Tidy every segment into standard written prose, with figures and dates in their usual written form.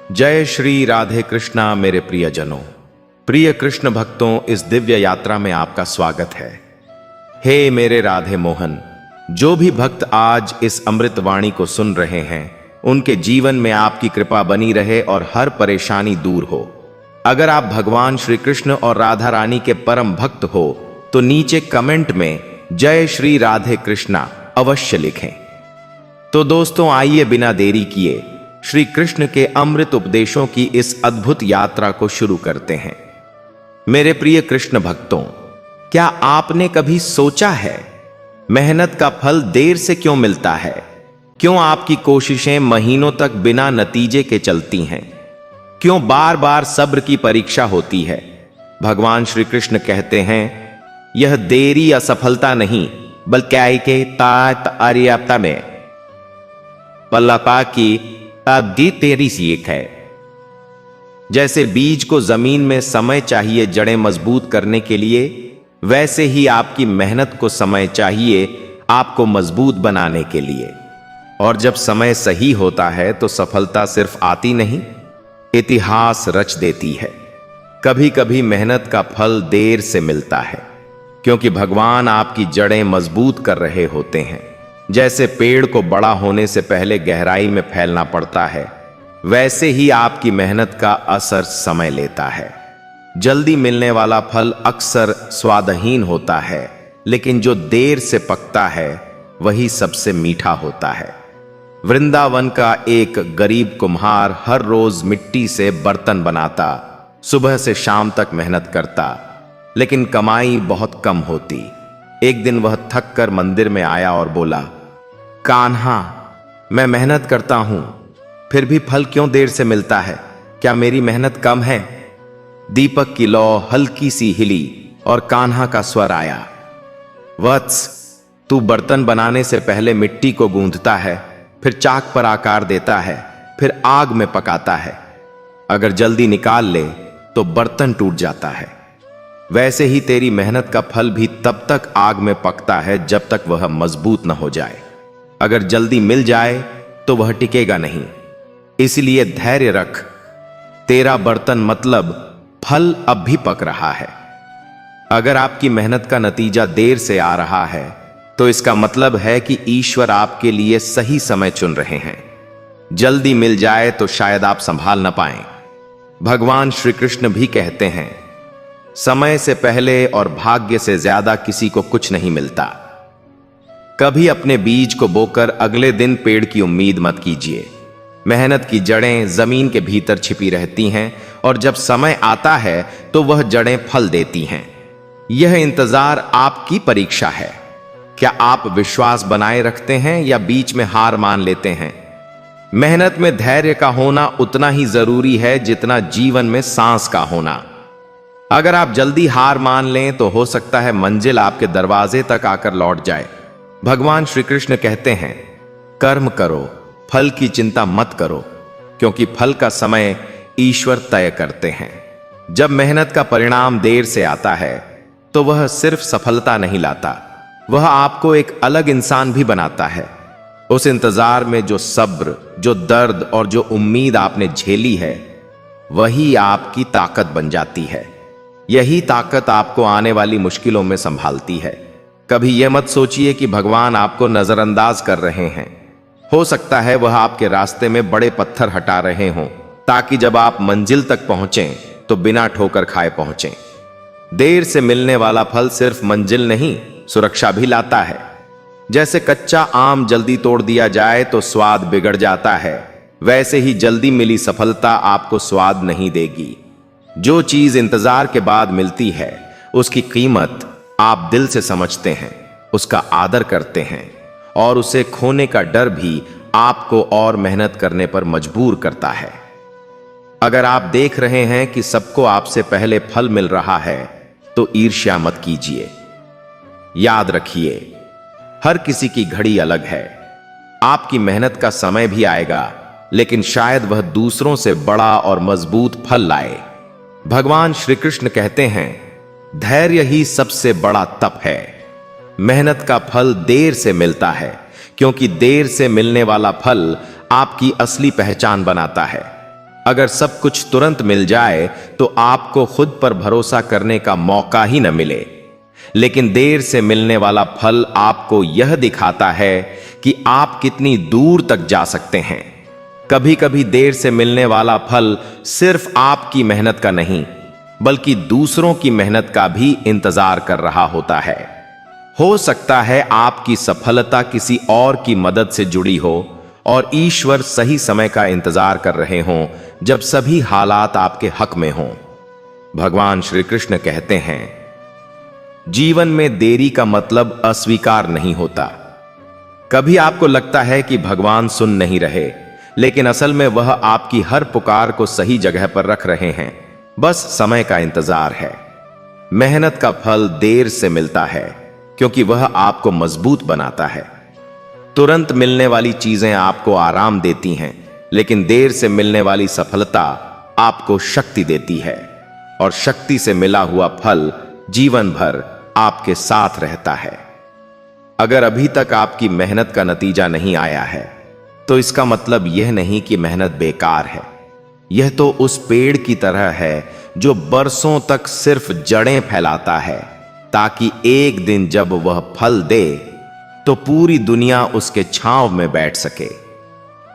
जय श्री राधे कृष्णा मेरे प्रियजनों, प्रिय कृष्ण भक्तों, इस दिव्य यात्रा में आपका स्वागत है। हे मेरे राधे मोहन, जो भी भक्त आज इस अमृत वाणी को सुन रहे हैं, उनके जीवन में आपकी कृपा बनी रहे और हर परेशानी दूर हो। अगर आप भगवान श्री कृष्ण और राधा रानी के परम भक्त हो तो नीचे कमेंट में जय श्री राधे कृष्णा अवश्य लिखें। तो दोस्तों, आइए बिना देरी किए श्री कृष्ण के अमृत उपदेशों की इस अद्भुत यात्रा को शुरू करते हैं। मेरे प्रिय कृष्ण भक्तों, क्या आपने कभी सोचा है मेहनत का फल देर से क्यों मिलता है? क्यों आपकी कोशिशें महीनों तक बिना नतीजे के चलती हैं? क्यों बार बार सब्र की परीक्षा होती है? भगवान श्री कृष्ण कहते हैं, यह देरी असफलता नहीं बल्कि तात अर्याप्ता में पल्लापा की अवधि तेरी सीख है। जैसे बीज को जमीन में समय चाहिए जड़ें मजबूत करने के लिए, वैसे ही आपकी मेहनत को समय चाहिए आपको मजबूत बनाने के लिए। और जब समय सही होता है तो सफलता सिर्फ आती नहीं, इतिहास रच देती है। कभी कभी मेहनत का फल देर से मिलता है क्योंकि भगवान आपकी जड़ें मजबूत कर रहे होते हैं। जैसे पेड़ को बड़ा होने से पहले गहराई में फैलना पड़ता है, वैसे ही आपकी मेहनत का असर समय लेता है। जल्दी मिलने वाला फल अक्सर स्वादहीन होता है, लेकिन जो देर से पकता है वही सबसे मीठा होता है। वृंदावन का एक गरीब कुम्हार हर रोज मिट्टी से बर्तन बनाता, सुबह से शाम तक मेहनत करता, लेकिन कमाई बहुत कम होती। एक दिन वह थक कर मंदिर में आया और बोला, कान्हा, मैं मेहनत करता हूं, फिर भी फल क्यों देर से मिलता है? क्या मेरी मेहनत कम है? दीपक की लौ हल्की सी हिली और कान्हा का स्वर आया, वत्स, तू बर्तन बनाने से पहले मिट्टी को गूंथता है, फिर चाक पर आकार देता है, फिर आग में पकाता है। अगर जल्दी निकाल ले तो बर्तन टूट जाता है। वैसे ही तेरी मेहनत का फल भी तब तक आग में पकता है जब तक वह मजबूत न हो जाए। अगर जल्दी मिल जाए तो वह टिकेगा नहीं। इसलिए धैर्य रख, तेरा बर्तन मतलब फल अब भी पक रहा है। अगर आपकी मेहनत का नतीजा देर से आ रहा है तो इसका मतलब है कि ईश्वर आपके लिए सही समय चुन रहे हैं। जल्दी मिल जाए तो शायद आप संभाल न पाएं। भगवान श्री कृष्ण भी कहते हैं, समय से पहले और भाग्य से ज्यादा किसी को कुछ नहीं मिलता। कभी अपने बीज को बोकर अगले दिन पेड़ की उम्मीद मत कीजिए। मेहनत की जड़ें जमीन के भीतर छिपी रहती हैं और जब समय आता है तो वह जड़ें फल देती हैं। यह इंतजार आपकी परीक्षा है। क्या आप विश्वास बनाए रखते हैं या बीच में हार मान लेते हैं? मेहनत में धैर्य का होना उतना ही जरूरी है जितना जीवन में सांस का होना। अगर आप जल्दी हार मान लें तो हो सकता है मंजिल आपके दरवाजे तक आकर लौट जाए। भगवान श्री कृष्ण कहते हैं, कर्म करो, फल की चिंता मत करो, क्योंकि फल का समय ईश्वर तय करते हैं। जब मेहनत का परिणाम देर से आता है तो वह सिर्फ सफलता नहीं लाता, वह आपको एक अलग इंसान भी बनाता है। उस इंतजार में जो सब्र, जो दर्द और जो उम्मीद आपने झेली है, वही आपकी ताकत बन जाती है। यही ताकत आपको आने वाली मुश्किलों में संभालती है। कभी यह मत सोचिए कि भगवान आपको नजरअंदाज कर रहे हैं। हो सकता है वह आपके रास्ते में बड़े पत्थर हटा रहे हों, ताकि जब आप मंजिल तक पहुंचें तो बिना ठोकर खाए पहुंचें। देर से मिलने वाला फल सिर्फ मंजिल नहीं, सुरक्षा भी लाता है। जैसे कच्चा आम जल्दी तोड़ दिया जाए तो स्वाद बिगड़ जाता है, वैसे ही जल्दी मिली सफलता आपको स्वाद नहीं देगी। जो चीज इंतजार के बाद मिलती है, उसकी कीमत आप दिल से समझते हैं, उसका आदर करते हैं, और उसे खोने का डर भी आपको और मेहनत करने पर मजबूर करता है। अगर आप देख रहे हैं कि सबको आपसे पहले फल मिल रहा है तो ईर्ष्या मत कीजिए। याद रखिए, हर किसी की घड़ी अलग है। आपकी मेहनत का समय भी आएगा, लेकिन शायद वह दूसरों से बड़ा और मजबूत फल लाए। भगवान श्री कृष्ण कहते हैं, धैर्य ही सबसे बड़ा तप है। मेहनत का फल देर से मिलता है, क्योंकि देर से मिलने वाला फल आपकी असली पहचान बनाता है। अगर सब कुछ तुरंत मिल जाए तो आपको खुद पर भरोसा करने का मौका ही न मिले। लेकिन देर से मिलने वाला फल आपको यह दिखाता है कि आप कितनी दूर तक जा सकते हैं। कभी कभी देर से मिलने वाला फल सिर्फ आपकी मेहनत का नहीं, बल्कि दूसरों की मेहनत का भी इंतजार कर रहा होता है। हो सकता है आपकी सफलता किसी और की मदद से जुड़ी हो और ईश्वर सही समय का इंतजार कर रहे हों, जब सभी हालात आपके हक में हों। भगवान श्री कृष्ण कहते हैं, जीवन में देरी का मतलब अस्वीकार नहीं होता। कभी आपको लगता है कि भगवान सुन नहीं रहे, लेकिन असल में वह आपकी हर पुकार को सही जगह पर रख रहे हैं, बस समय का इंतजार है। मेहनत का फल देर से मिलता है क्योंकि वह आपको मजबूत बनाता है। तुरंत मिलने वाली चीजें आपको आराम देती हैं, लेकिन देर से मिलने वाली सफलता आपको शक्ति देती है, और शक्ति से मिला हुआ फल जीवन भर आपके साथ रहता है। अगर अभी तक आपकी मेहनत का नतीजा नहीं आया है, तो इसका मतलब यह नहीं कि मेहनत बेकार है। यह तो उस पेड़ की तरह है जो बरसों तक सिर्फ जड़ें फैलाता है, ताकि एक दिन जब वह फल दे तो पूरी दुनिया उसके छांव में बैठ सके।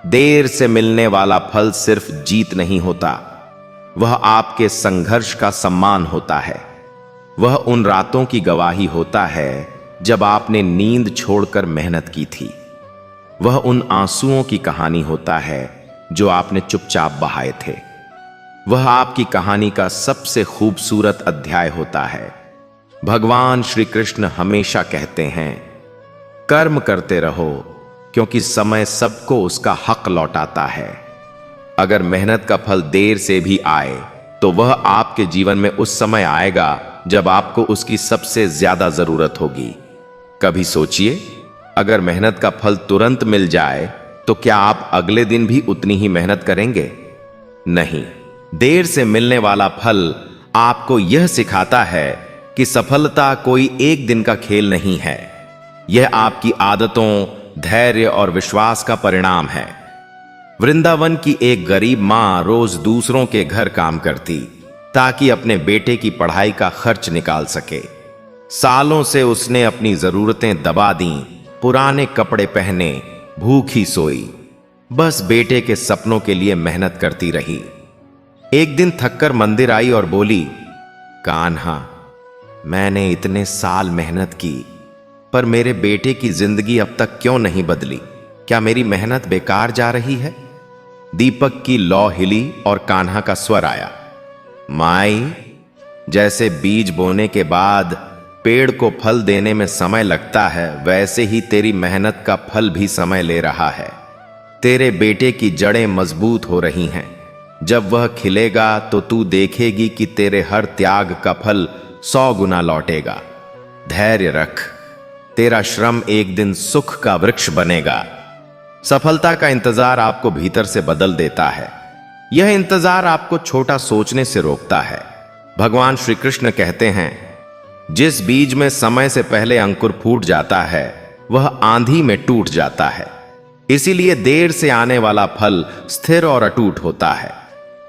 देर से मिलने वाला फल सिर्फ जीत नहीं होता, वह आपके संघर्ष का सम्मान होता है। वह उन रातों की गवाही होता है जब आपने नींद छोड़कर मेहनत की थी। वह उन आंसुओं की कहानी होता है जो आपने चुपचाप बहाए थे। वह आपकी कहानी का सबसे खूबसूरत अध्याय होता है। भगवान श्री कृष्ण हमेशा कहते हैं, कर्म करते रहो क्योंकि समय सबको उसका हक लौटाता है। अगर मेहनत का फल देर से भी आए तो वह आपके जीवन में उस समय आएगा जब आपको उसकी सबसे ज्यादा जरूरत होगी। कभी सोचिए, अगर मेहनत का फल तुरंत मिल जाए तो क्या आप अगले दिन भी उतनी ही मेहनत करेंगे? नहीं। देर से मिलने वाला फल आपको यह सिखाता है कि सफलता कोई एक दिन का खेल नहीं है। यह आपकी आदतों, धैर्य और विश्वास का परिणाम है। वृंदावन की एक गरीब मां रोज दूसरों के घर काम करती ताकि अपने बेटे की पढ़ाई का खर्च निकाल सके। सालों से उसने अपनी जरूरतें दबा दी, पुराने कपड़े पहने, भूखी सोई, बस बेटे के सपनों के लिए मेहनत करती रही। एक दिन थककर मंदिर आई और बोली, कान्हा, मैंने इतने साल मेहनत की, पर मेरे बेटे की जिंदगी अब तक क्यों नहीं बदली? क्या मेरी मेहनत बेकार जा रही है? दीपक की लौ हिली और कान्हा का स्वर आया, माई, जैसे बीज बोने के बाद पेड़ को फल देने में समय लगता है, वैसे ही तेरी मेहनत का फल भी समय ले रहा है। तेरे बेटे की जड़ें मजबूत हो रही हैं। जब वह खिलेगा तो तू देखेगी कि तेरे हर त्याग का फल 100 गुना लौटेगा। धैर्य रख, तेरा श्रम एक दिन सुख का वृक्ष बनेगा। सफलता का इंतजार आपको भीतर से बदल देता है। यह इंतजार आपको छोटा सोचने से रोकता है। भगवान श्री कृष्ण कहते हैं, जिस बीज में समय से पहले अंकुर फूट जाता है वह आंधी में टूट जाता है। इसीलिए देर से आने वाला फल स्थिर और अटूट होता है।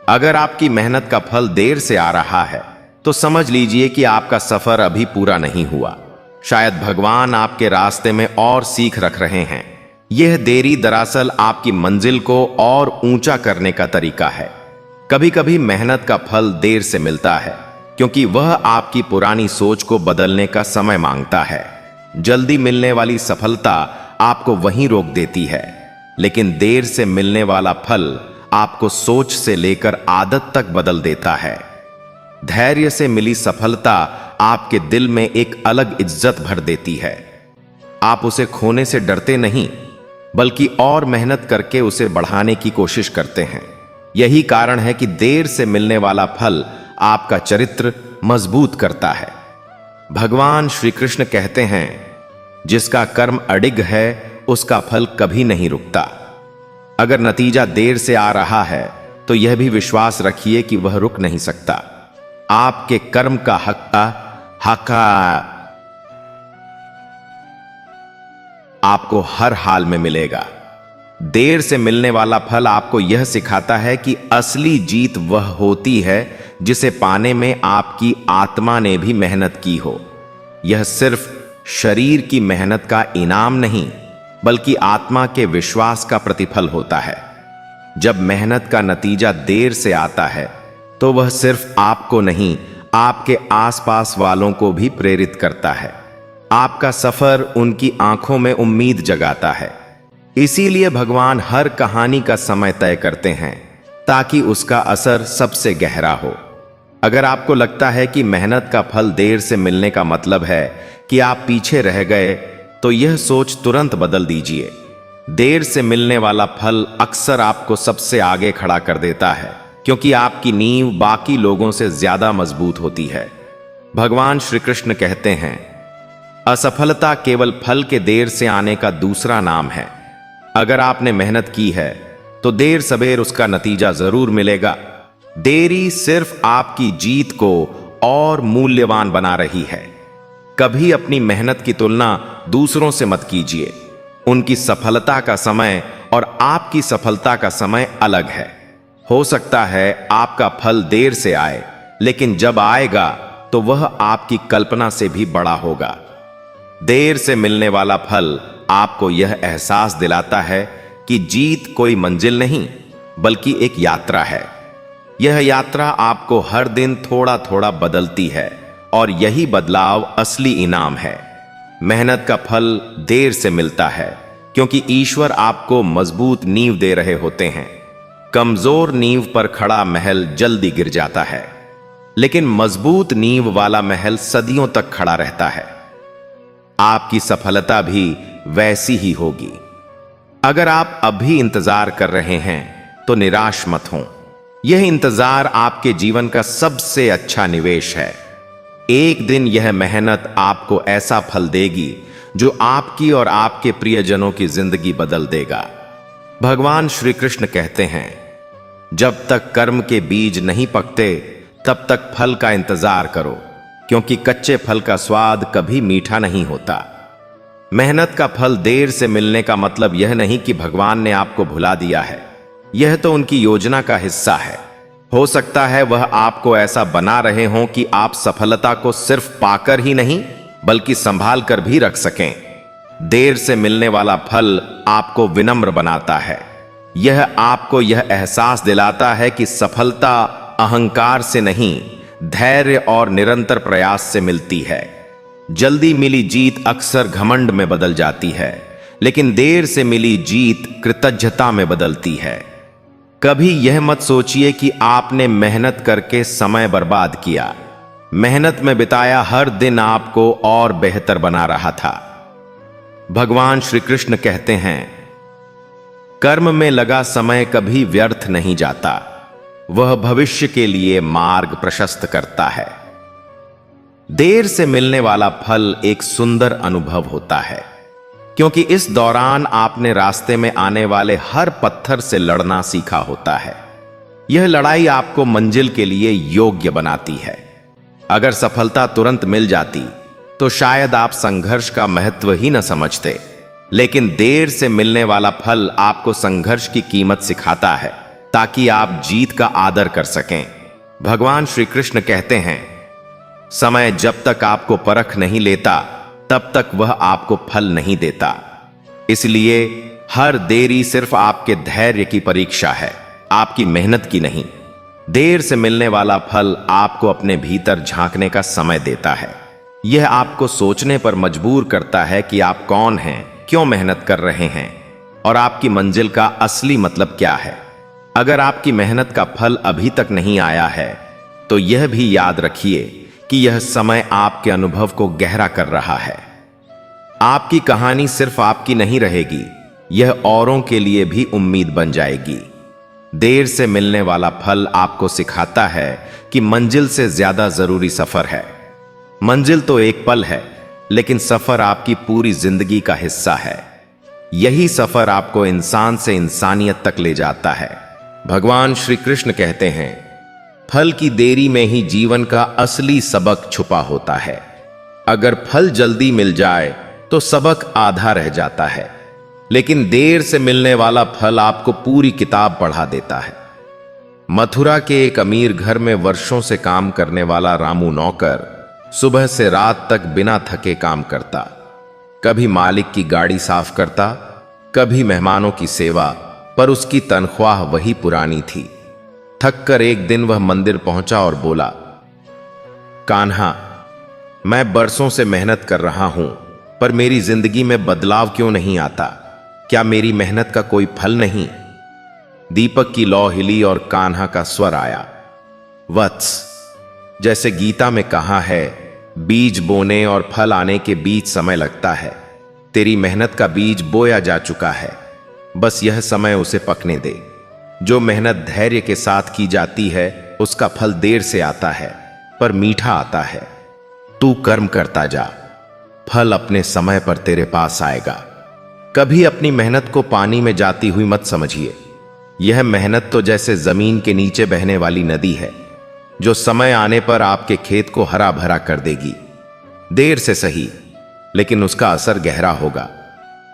अगर आपकी मेहनत का फल देर से आ रहा है तो समझ लीजिए कि आपका सफर अभी पूरा नहीं हुआ। शायद भगवान आपके रास्ते में और सीख रख रहे हैं। यह देरी दरअसल आपकी मंजिल को और ऊंचा करने का तरीका है। कभी कभी मेहनत का फल देर से मिलता है क्योंकि वह आपकी पुरानी सोच को बदलने का समय मांगता है। जल्दी मिलने वाली सफलता आपको वहीं रोक देती है, लेकिन देर से मिलने वाला फल आपको सोच से लेकर आदत तक बदल देता है। धैर्य से मिली सफलता आपके दिल में एक अलग इज्जत भर देती है। आप उसे खोने से डरते नहीं, बल्कि और मेहनत करके उसे बढ़ाने की कोशिश करते हैं। यही कारण है कि देर से मिलने वाला फल आपका चरित्र मजबूत करता है। भगवान श्री कृष्ण कहते हैं, जिसका कर्म अडिग है उसका फल कभी नहीं रुकता। अगर नतीजा देर से आ रहा है तो यह भी विश्वास रखिए कि वह रुक नहीं सकता। आपके कर्म का हक आपको हर हाल में मिलेगा। देर से मिलने वाला फल आपको यह सिखाता है कि असली जीत वह होती है जिसे पाने में आपकी आत्मा ने भी मेहनत की हो। यह सिर्फ शरीर की मेहनत का इनाम नहीं, बल्कि आत्मा के विश्वास का प्रतिफल होता है। जब मेहनत का नतीजा देर से आता है तो वह सिर्फ आपको नहीं, आपके आसपास वालों को भी प्रेरित करता है। आपका सफर उनकी आंखों में उम्मीद जगाता है। इसीलिए भगवान हर कहानी का समय तय करते हैं ताकि उसका असर सबसे गहरा हो। अगर आपको लगता है कि मेहनत का फल देर से मिलने का मतलब है कि आप पीछे रह गए, तो यह सोच तुरंत बदल दीजिए। देर से मिलने वाला फल अक्सर आपको सबसे आगे खड़ा कर देता है, क्योंकि आपकी नींव बाकी लोगों से ज्यादा मजबूत होती है। भगवान श्री कृष्ण कहते हैं, असफलता केवल फल के देर से आने का दूसरा नाम है। अगर आपने मेहनत की है तो देर सवेर उसका नतीजा जरूर मिलेगा। देरी सिर्फ आपकी जीत को और मूल्यवान बना रही है। कभी अपनी मेहनत की तुलना दूसरों से मत कीजिए। उनकी सफलता का समय और आपकी सफलता का समय अलग है। हो सकता है आपका फल देर से आए, लेकिन जब आएगा तो वह आपकी कल्पना से भी बड़ा होगा। देर से मिलने वाला फल आपको यह एहसास दिलाता है कि जीत कोई मंजिल नहीं, बल्कि एक यात्रा है। यह यात्रा आपको हर दिन थोड़ा थोड़ा बदलती है, और यही बदलाव असली इनाम है। मेहनत का फल देर से मिलता है क्योंकि ईश्वर आपको मजबूत नींव दे रहे होते हैं। कमजोर नींव पर खड़ा महल जल्दी गिर जाता है, लेकिन मजबूत नींव वाला महल सदियों तक खड़ा रहता है। आपकी सफलता भी वैसी ही होगी। अगर आप अभी इंतजार कर रहे हैं तो निराश मत हों। यह इंतजार आपके जीवन का सबसे अच्छा निवेश है। एक दिन यह मेहनत आपको ऐसा फल देगी जो आपकी और आपके प्रियजनों की जिंदगी बदल देगा। भगवान श्री कृष्ण कहते हैं, जब तक कर्म के बीज नहीं पकते तब तक फल का इंतजार करो, क्योंकि कच्चे फल का स्वाद कभी मीठा नहीं होता। मेहनत का फल देर से मिलने का मतलब यह नहीं कि भगवान ने आपको भुला दिया है। यह तो उनकी योजना का हिस्सा है। हो सकता है वह आपको ऐसा बना रहे हों कि आप सफलता को सिर्फ पाकर ही नहीं, बल्कि संभाल कर भी रख सकें। देर से मिलने वाला फल आपको विनम्र बनाता है। यह आपको यह एहसास दिलाता है कि सफलता अहंकार से नहीं, धैर्य और निरंतर प्रयास से मिलती है। जल्दी मिली जीत अक्सर घमंड में बदल जाती है, लेकिन देर से मिली जीत कृतज्ञता में बदलती है। कभी यह मत सोचिए कि आपने मेहनत करके समय बर्बाद किया। मेहनत में बिताया हर दिन आपको और बेहतर बना रहा था। भगवान श्री कृष्ण कहते हैं, कर्म में लगा समय कभी व्यर्थ नहीं जाता, वह भविष्य के लिए मार्ग प्रशस्त करता है। देर से मिलने वाला फल एक सुंदर अनुभव होता है, क्योंकि इस दौरान आपने रास्ते में आने वाले हर पत्थर से लड़ना सीखा होता है। यह लड़ाई आपको मंजिल के लिए योग्य बनाती है। अगर सफलता तुरंत मिल जाती तो शायद आप संघर्ष का महत्व ही न समझते, लेकिन देर से मिलने वाला फल आपको संघर्ष की कीमत सिखाता है, ताकि आप जीत का आदर कर सकें। भगवान श्री कृष्ण कहते हैं, समय जब तक आपको परख नहीं लेता तब तक वह आपको फल नहीं देता। इसलिए हर देरी सिर्फ आपके धैर्य की परीक्षा है, आपकी मेहनत की नहीं। देर से मिलने वाला फल आपको अपने भीतर झांकने का समय देता है। यह आपको सोचने पर मजबूर करता है कि आप कौन हैं, क्यों मेहनत कर रहे हैं, और आपकी मंजिल का असली मतलब क्या है। अगर आपकी मेहनत का फल अभी तक नहीं आया है, तो यह भी याद रखिए कि यह समय आपके अनुभव को गहरा कर रहा है। आपकी कहानी सिर्फ आपकी नहीं रहेगी, यह औरों के लिए भी उम्मीद बन जाएगी। देर से मिलने वाला फल आपको सिखाता है कि मंजिल से ज्यादा जरूरी सफर है। मंजिल तो एक पल है, लेकिन सफर आपकी पूरी जिंदगी का हिस्सा है। यही सफर आपको इंसान से इंसानियत तक ले जाता है। भगवान श्री कृष्ण कहते हैं, फल की देरी में ही जीवन का असली सबक छुपा होता है। अगर फल जल्दी मिल जाए तो सबक आधा रह जाता है, लेकिन देर से मिलने वाला फल आपको पूरी किताब पढ़ा देता है। मथुरा के एक अमीर घर में वर्षों से काम करने वाला रामू नौकर सुबह से रात तक बिना थके काम करता। कभी मालिक की गाड़ी साफ करता, कभी मेहमानों की सेवा, पर उसकी तनख्वाह वही पुरानी थी। थक कर एक दिन वह मंदिर पहुंचा और बोला, कान्हा, मैं बरसों से मेहनत कर रहा हूं, पर मेरी जिंदगी में बदलाव क्यों नहीं आता? क्या मेरी मेहनत का कोई फल नहीं? दीपक की लौ हिली और कान्हा का स्वर आया, वत्स, जैसे गीता में कहा है, बीज बोने और फल आने के बीच समय लगता है। तेरी मेहनत का बीज बोया जा चुका है, बस यह समय उसे पकने दे। जो मेहनत धैर्य के साथ की जाती है उसका फल देर से आता है, पर मीठा आता है। तू कर्म करता जा, फल अपने समय पर तेरे पास आएगा। कभी अपनी मेहनत को पानी में जाती हुई मत समझिए। यह मेहनत तो जैसे जमीन के नीचे बहने वाली नदी है, जो समय आने पर आपके खेत को हरा भरा कर देगी। देर से सही, लेकिन उसका असर गहरा होगा।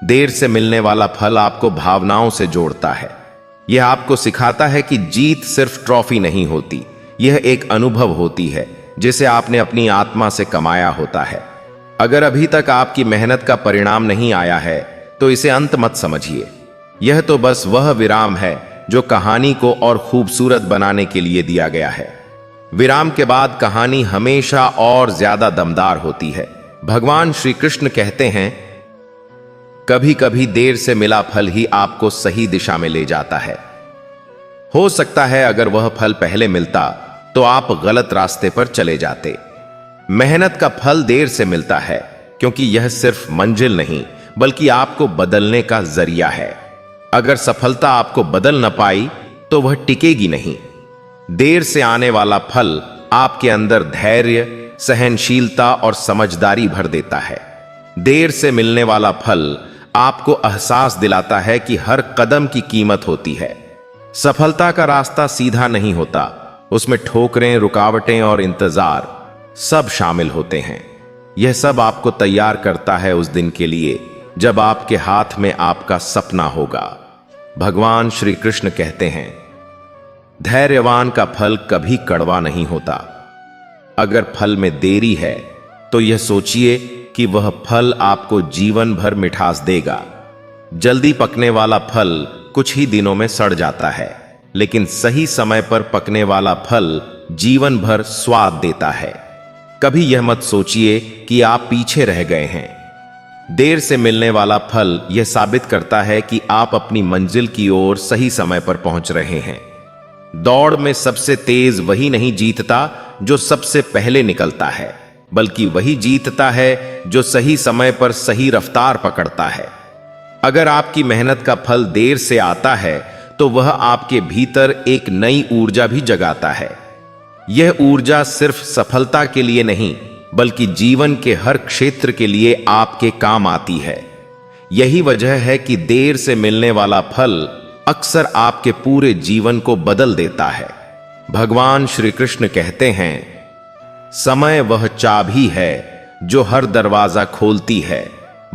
देर से मिलने वाला फल आपको भावनाओं से जोड़ता है। यह आपको सिखाता है कि जीत सिर्फ ट्रॉफी नहीं होती, यह एक अनुभव होती है जिसे आपने अपनी आत्मा से कमाया होता है। अगर अभी तक आपकी मेहनत का परिणाम नहीं आया है तो इसे अंत मत समझिए। यह तो बस वह विराम है जो कहानी को और खूबसूरत बनाने के लिए दिया गया है। विराम के बाद कहानी हमेशा और ज्यादा दमदार होती है। भगवान श्री कृष्ण कहते हैं, कभी कभी देर से मिला फल ही आपको सही दिशा में ले जाता है। हो सकता है अगर वह फल पहले मिलता तो आप गलत रास्ते पर चले जाते। मेहनत का फल देर से मिलता है क्योंकि यह सिर्फ मंजिल नहीं बल्कि आपको बदलने का जरिया है। अगर सफलता आपको बदल न पाई तो वह टिकेगी नहीं। देर से आने वाला फल आपके अंदर धैर्य, सहनशीलता और समझदारी भर देता है। देर से मिलने वाला फल आपको एहसास दिलाता है कि हर कदम की कीमत होती है। सफलता का रास्ता सीधा नहीं होता, उसमें ठोकरें, रुकावटें और इंतजार सब शामिल होते हैं। यह सब आपको तैयार करता है उस दिन के लिए जब आपके हाथ में आपका सपना होगा। भगवान श्री कृष्ण कहते हैं, धैर्यवान का फल कभी कड़वा नहीं होता। अगर फल में देरी है तो यह सोचिए कि वह फल आपको जीवन भर मिठास देगा। जल्दी पकने वाला फल कुछ ही दिनों में सड़ जाता है, लेकिन सही समय पर पकने वाला फल जीवन भर स्वाद देता है। कभी यह मत सोचिए कि आप पीछे रह गए हैं। देर से मिलने वाला फल यह साबित करता है कि आप अपनी मंजिल की ओर सही समय पर पहुंच रहे हैं। दौड़ में सबसे तेज वही नहीं जीतता जो सबसे पहले निकलता है, बल्कि वही जीतता है जो सही समय पर सही रफ्तार पकड़ता है। अगर आपकी मेहनत का फल देर से आता है तो वह आपके भीतर एक नई ऊर्जा भी जगाता है। यह ऊर्जा सिर्फ सफलता के लिए नहीं बल्कि जीवन के हर क्षेत्र के लिए आपके काम आती है। यही वजह है कि देर से मिलने वाला फल अक्सर आपके पूरे जीवन को बदल देता है। भगवान श्री कृष्ण कहते हैं, समय वह चाबी है जो हर दरवाजा खोलती है,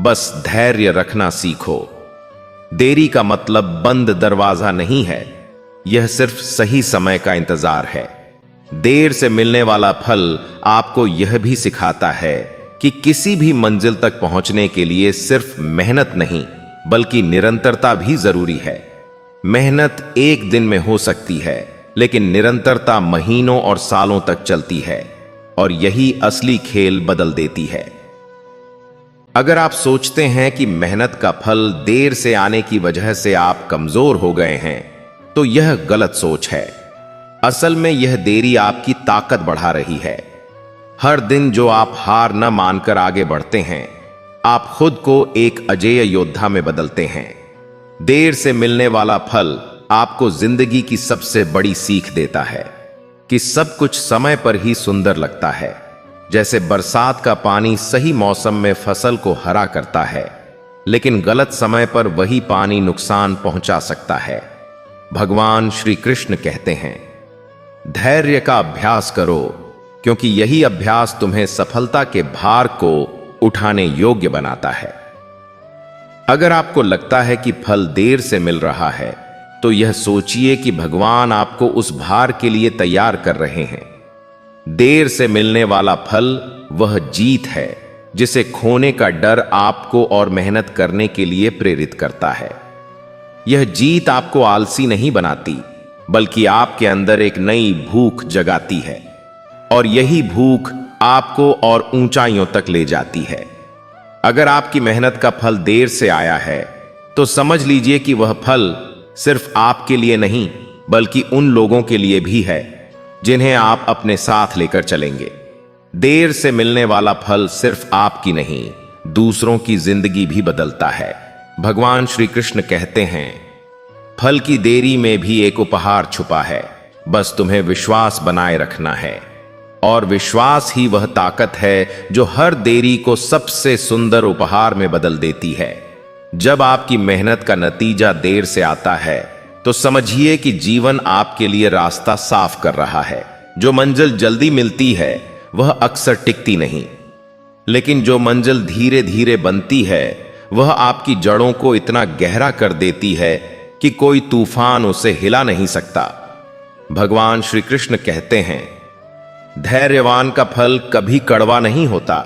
बस धैर्य रखना सीखो। देरी का मतलब बंद दरवाजा नहीं है, यह सिर्फ सही समय का इंतजार है। देर से मिलने वाला फल आपको यह भी सिखाता है कि किसी भी मंजिल तक पहुंचने के लिए सिर्फ मेहनत नहीं बल्कि निरंतरता भी जरूरी है। मेहनत एक दिन में हो सकती है, लेकिन निरंतरता महीनों और सालों तक चलती है, और यही असली खेल बदल देती है। अगर आप सोचते हैं कि मेहनत का फल देर से आने की वजह से आप कमजोर हो गए हैं, तो यह गलत सोच है। असल में यह देरी आपकी ताकत बढ़ा रही है। हर दिन जो आप हार न मानकर आगे बढ़ते हैं, आप खुद को एक अजेय योद्धा में बदलते हैं। देर से मिलने वाला फल आपको जिंदगी की सबसे बड़ी सीख देता है कि सब कुछ समय पर ही सुंदर लगता है। जैसे बरसात का पानी सही मौसम में फसल को हरा करता है, लेकिन गलत समय पर वही पानी नुकसान पहुंचा सकता है। भगवान श्री कृष्ण कहते हैं, धैर्य का अभ्यास करो, क्योंकि यही अभ्यास तुम्हें सफलता के भार को उठाने योग्य बनाता है। अगर आपको लगता है कि फल देर से मिल रहा है, तो यह सोचिए कि भगवान आपको उस भार के लिए तैयार कर रहे हैं। देर से मिलने वाला फल वह जीत है जिसे खोने का डर आपको और मेहनत करने के लिए प्रेरित करता है। यह जीत आपको आलसी नहीं बनाती, बल्कि आपके अंदर एक नई भूख जगाती है, और यही भूख आपको और ऊंचाइयों तक ले जाती है। अगर आपकी मेहनत का फल देर से आया है, तो समझ लीजिए कि वह फल सिर्फ आपके लिए नहीं, बल्कि उन लोगों के लिए भी है जिन्हें आप अपने साथ लेकर चलेंगे। देर से मिलने वाला फल सिर्फ आपकी नहीं, दूसरों की जिंदगी भी बदलता है। भगवान श्री कृष्ण कहते हैं, फल की देरी में भी एक उपहार छुपा है, बस तुम्हें विश्वास बनाए रखना है। और विश्वास ही वह ताकत है जो हर देरी को सबसे सुंदर उपहार में बदल देती है। जब आपकी मेहनत का नतीजा देर से आता है, तो समझिए कि जीवन आपके लिए रास्ता साफ कर रहा है। जो मंजिल जल्दी मिलती है वह अक्सर टिकती नहीं, लेकिन जो मंजिल धीरे धीरे बनती है वह आपकी जड़ों को इतना गहरा कर देती है कि कोई तूफान उसे हिला नहीं सकता। भगवान श्री कृष्ण कहते हैं, धैर्यवान का फल कभी कड़वा नहीं होता।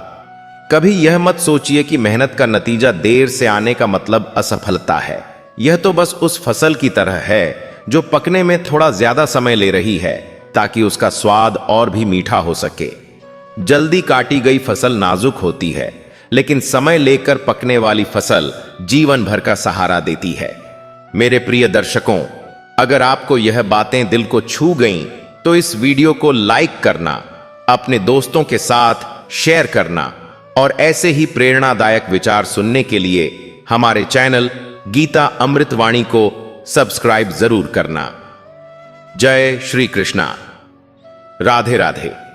कभी यह मत सोचिए कि मेहनत का नतीजा देर से आने का मतलब असफलता है। यह तो बस उस फसल की तरह है जो पकने में थोड़ा ज्यादा समय ले रही है, ताकि उसका स्वाद और भी मीठा हो सके। जल्दी काटी गई फसल नाजुक होती है, लेकिन समय लेकर पकने वाली फसल जीवन भर का सहारा देती है। मेरे प्रिय दर्शकों, अगर आपको यह बातें दिल को छू गईं, तो इस वीडियो को लाइक करना, अपने दोस्तों के साथ शेयर करना, और ऐसे ही प्रेरणादायक विचार सुनने के लिए हमारे चैनल गीता अमृतवाणी को सब्सक्राइब जरूर करना। जय श्री कृष्णा। राधे राधे।